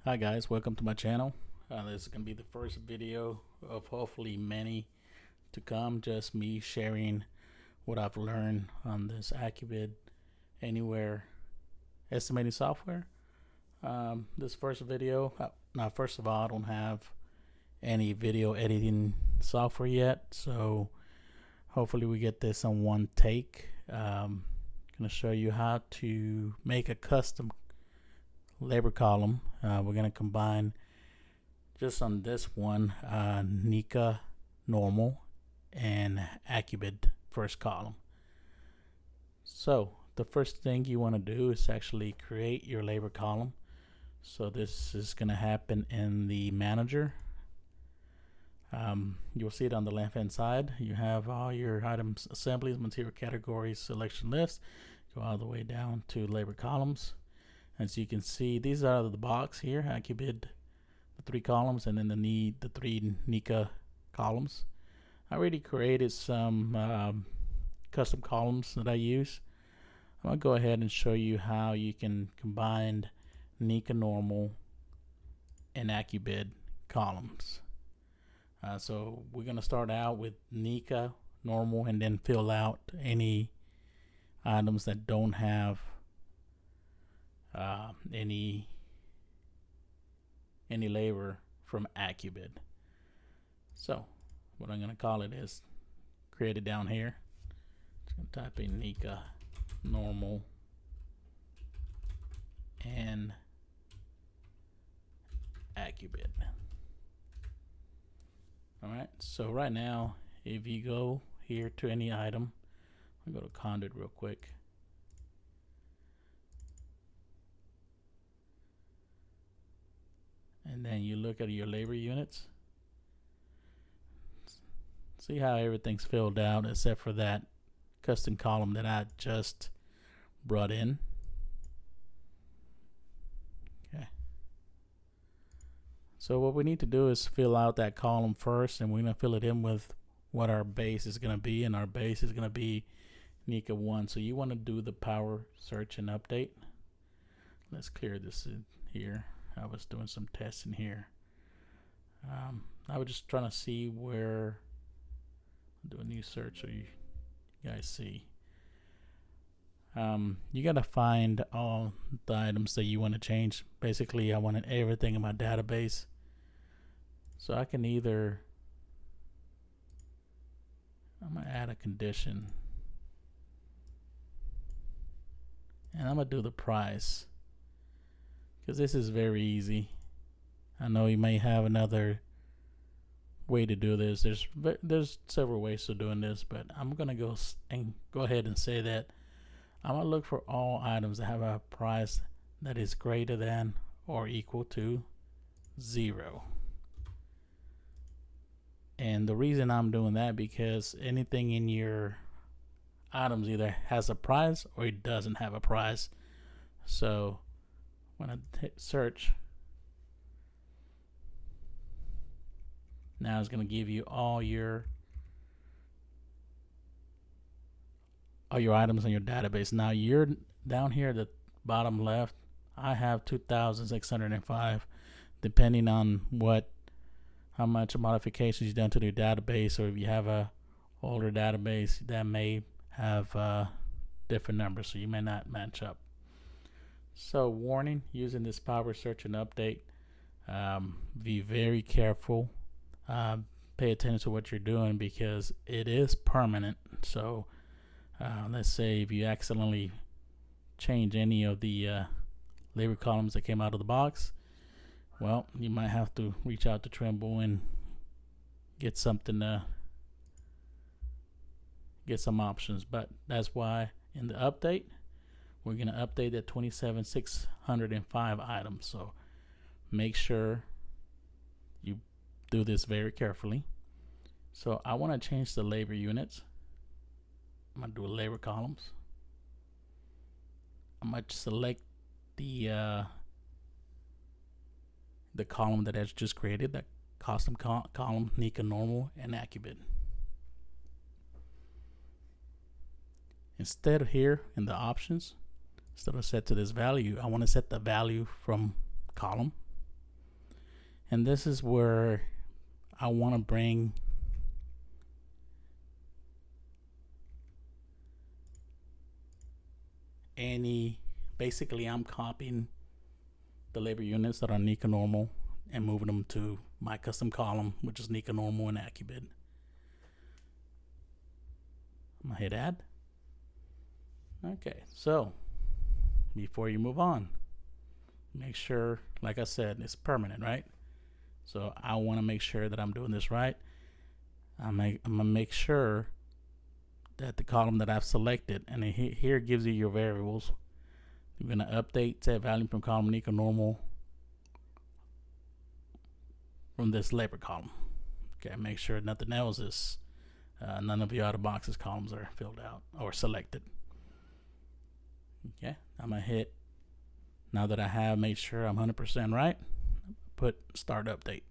Hi guys, welcome to my channel. This is going to be the first video of hopefully many to come. Just me sharing what I've learned on this Accubid Anywhere estimating software. This first video, now first of all, I don't have any video editing software yet, so hopefully we get this on one take. I'm going to show you how to make a custom labor column. We're going to combine just on this one NECA normal and Accubid first column. So the first thing you want to do is actually create your labor column. So this is going to happen in the manager. You'll see it on the left hand side. You have all your items, assemblies, material categories, selection list. Go all the way down to labor columns. As you can see, these are the box here, Accubid, the 3 columns, and then the 3 NECA columns. I already created some custom columns that I use. I'm going to go ahead and show you how you can combine NECA normal and Accubid columns. So we're going to start out with NECA normal and then fill out any items that don't have any labor from Accubid. So what I'm going to call it is create it down here. Just going to type in NECA normal and Accubid. Alright, so right now if you go here to any item, I'll go to Conduit real quick. And then you look at your labor units. See how everything's filled out except for that custom column that I just brought in. Okay. So what we need to do is fill out that column first, and we're going to fill it in with what our base is going to be, and our base is going to be NECA 1. So you want to do the power search and update. Let's clear this in here. I was doing some testing here. I was just trying to see where, do a new search so you guys see. You gotta find all the items that you want to change. Basically I wanted everything in my database, so I can either, I'm gonna add a condition and I'm gonna do the price, because this is very easy. I know you may have another way to do this. There's several ways of doing this, but I'm gonna go ahead and say that I'm gonna look for all items that have a price that is greater than or equal to 0. And the reason I'm doing that, because anything in your items either has a price or it doesn't have a price. So when I hit search, now it's going to give you all your items in your database. Now you're down here at the bottom left, I have 2,605. Depending on how much modifications you've done to your database, or if you have a older database, that may have different numbers, so you may not match up. So warning, using this power search and update, be very careful. Pay attention to what you're doing, because it is permanent. So let's say if you accidentally change any of the labor columns that came out of the box, well, you might have to reach out to Trimble and get something, get some options. But that's why in the update, we're going to update that 27,605 items. So make sure you do this very carefully. So I want to change the labor units. I'm going to do labor columns. I'm going to select the column that I just created, that custom column, NECA normal and Accubid. Instead of here in the options, instead of set to this value, I want to set the value from column. And this is where I want to bring basically I'm copying the labor units that are NECA normal and moving them to my custom column, which is NECA normal and Accubid. I'm gonna hit add. Okay, so before you move on, make sure, like I said, it's permanent, right? So I want to make sure that I'm doing this right. I'm gonna make sure that the column that I've selected, and here it gives you your variables. You're gonna update set value from column NECA normal from this labor column. Okay, make sure nothing else is, none of your out of boxes columns are filled out or selected. Okay, I'm gonna hit, now that I have made sure I'm 100% right, put start update.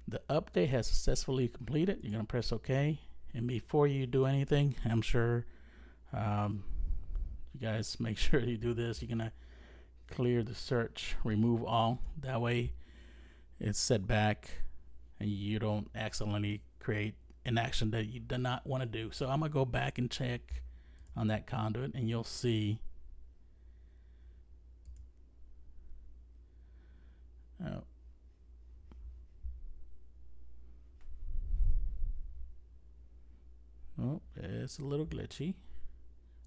The update has successfully completed. You're gonna press OK, and before you do anything, I'm sure you guys make sure you do this. You're gonna clear the search, remove all. That way, it's set back, and you don't accidentally create an action that you do not want to do. So I'm gonna go back and check on that conduit, and you'll see. Oh, it's a little glitchy.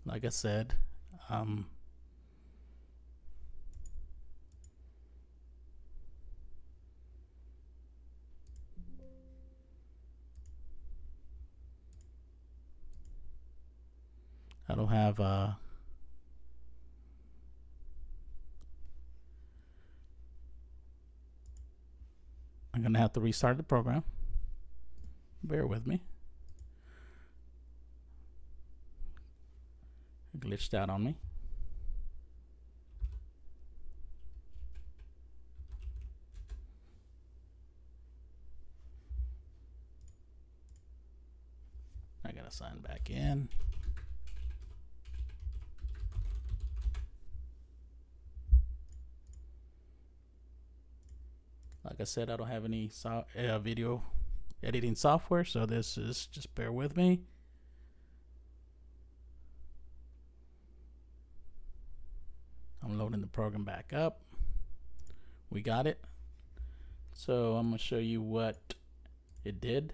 Like I said, I don't have I'm gonna have to restart the program. Bear with me. It glitched out on me. I gotta sign back in. Like I said, I don't have any video editing software, so this is, just bear with me. I'm loading the program back up. We got it. So I'm gonna show you what it did.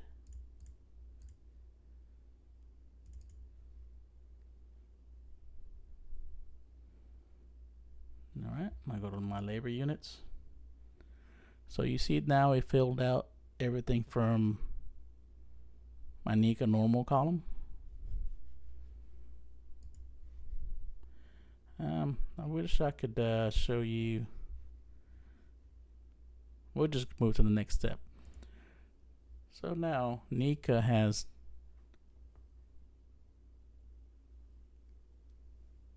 All right, I'm gonna go to my labor units. So you see now it filled out everything from my NECA normal column. I wish I could show you. We'll just move to the next step. So now NECA has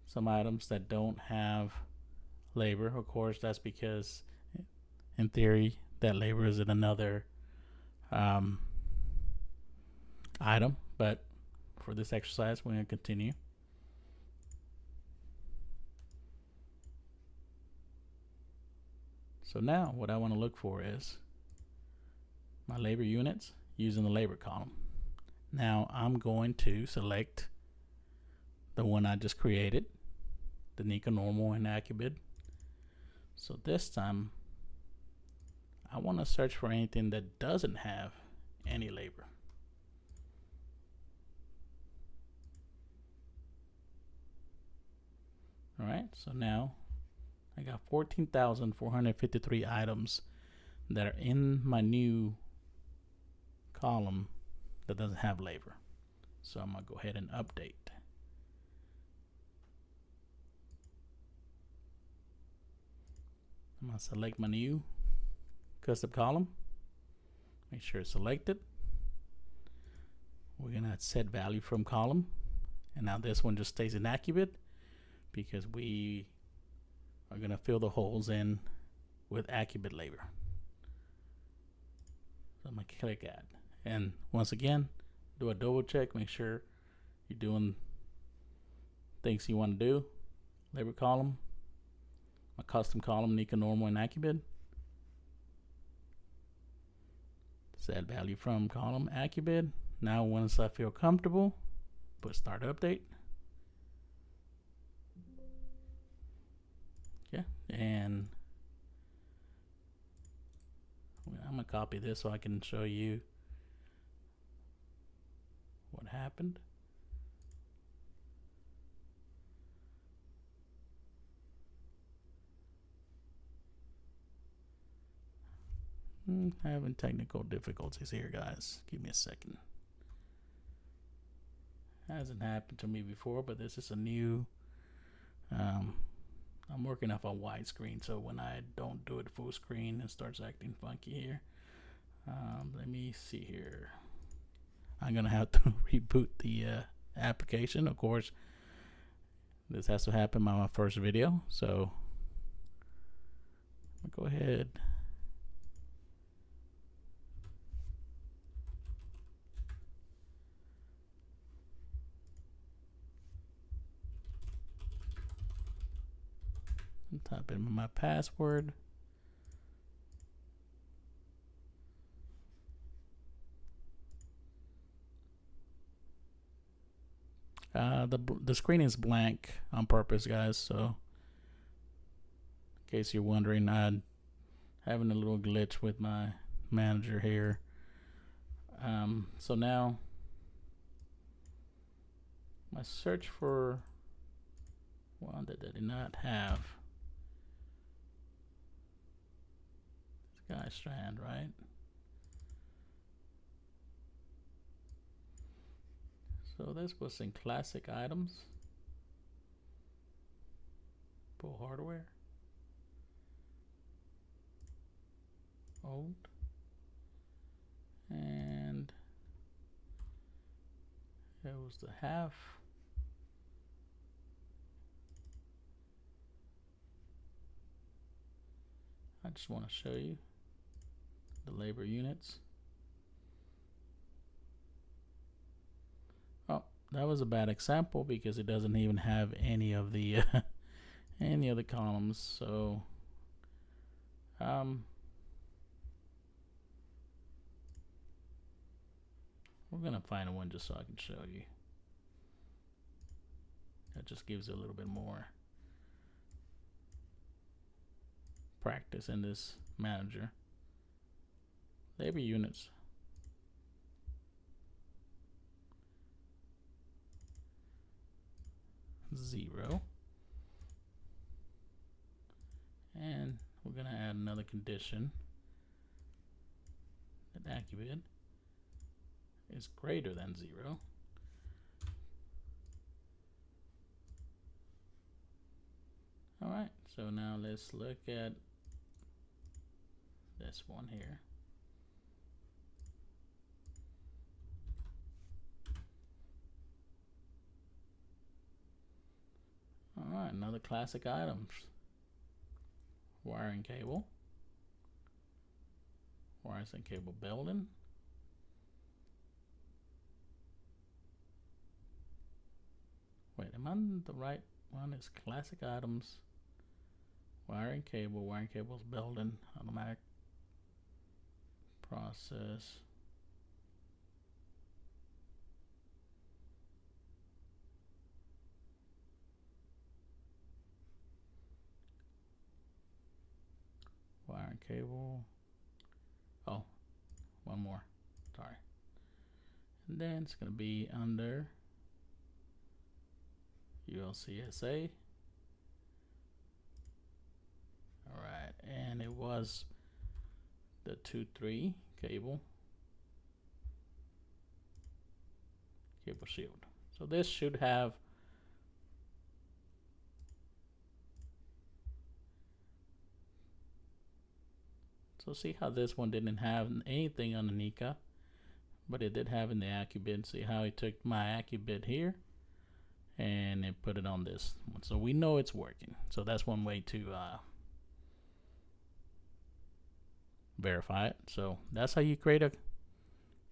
some items that don't have labor. Of course, that's because in theory that labor is in another item, but for this exercise we're going to continue. So now what I want to look for is my labor units using the labor column. Now I'm going to select the one I just created, the NECA normal and Accubid. So this time I want to search for anything that doesn't have any labor. All right, so now I got 14,453 items that are in my new column that doesn't have labor. So I'm gonna go ahead and update. I'm gonna select my new custom column, make sure it's selected. We're gonna set value from column, and now this one just stays in Accubid because we are gonna fill the holes in with Accubid labor. So I'm gonna click add, And once again, do a double check, make sure you're doing things you want to do. Labor column, a custom column, NECA, normal, and Accubid. Set value from column Accubid. Now once I feel comfortable, put start update. Yeah, and I'm gonna copy this so I can show you what happened. Having technical difficulties here, guys. Give me a second. Hasn't happened to me before, but this is a new. I'm working off a widescreen, so when I don't do it full screen, it starts acting funky here. Let me see here. I'm gonna have to reboot the application. Of course, this has to happen on my first video, so I'll go ahead. And type in my password. The screen is blank on purpose, guys, so in case you're wondering, I'm having a little glitch with my manager here. So now my search for one that I did not have. Sky Strand, right? So this was in classic items. Pull hardware. Old. And it was the half. I just want to show you the labor units. Oh, that was a bad example because it doesn't even have any of the any of the columns. So we're gonna find one just so I can show you. That just gives it a little bit more practice in this manager. Labor units. Zero. And we're gonna add another condition that Accubid is greater than 0. All right, so now let's look at this one here. All right, another classic items. Wiring cable. Wires and cable building. Wait, am I on the right one? It's classic items. Wiring cables building, automatic process. Wiring cable. Oh, one more. Sorry. And then it's going to be under ULCSA. All right, and it was the 2-3 cable shield. So this should have so see how this one didn't have anything on the NECA, but it did have in the Accubid. See how he took my Accubid here and it put it on this one. So we know it's working. So that's one way to verify it. So that's how you create a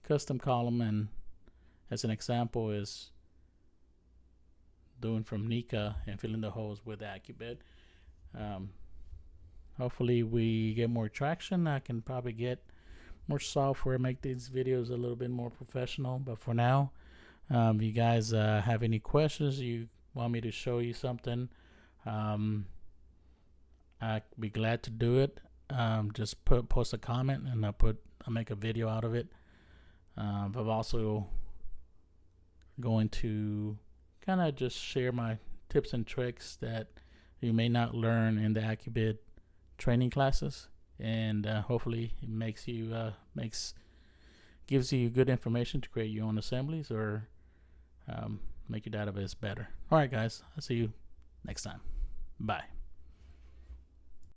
custom column, and as an example is doing from NECA and filling the holes with Accubid. Hopefully we get more traction. I can probably get more software, make these videos a little bit more professional. But for now, if you guys have any questions, you want me to show you something, I'd be glad to do it. Just post a comment and I'll make a video out of it. I'm also going to kind of just share my tips and tricks that you may not learn in the Accubid training classes, and hopefully it gives you good information to create your own assemblies or make your database better. All right, guys, I'll see you next time. Bye.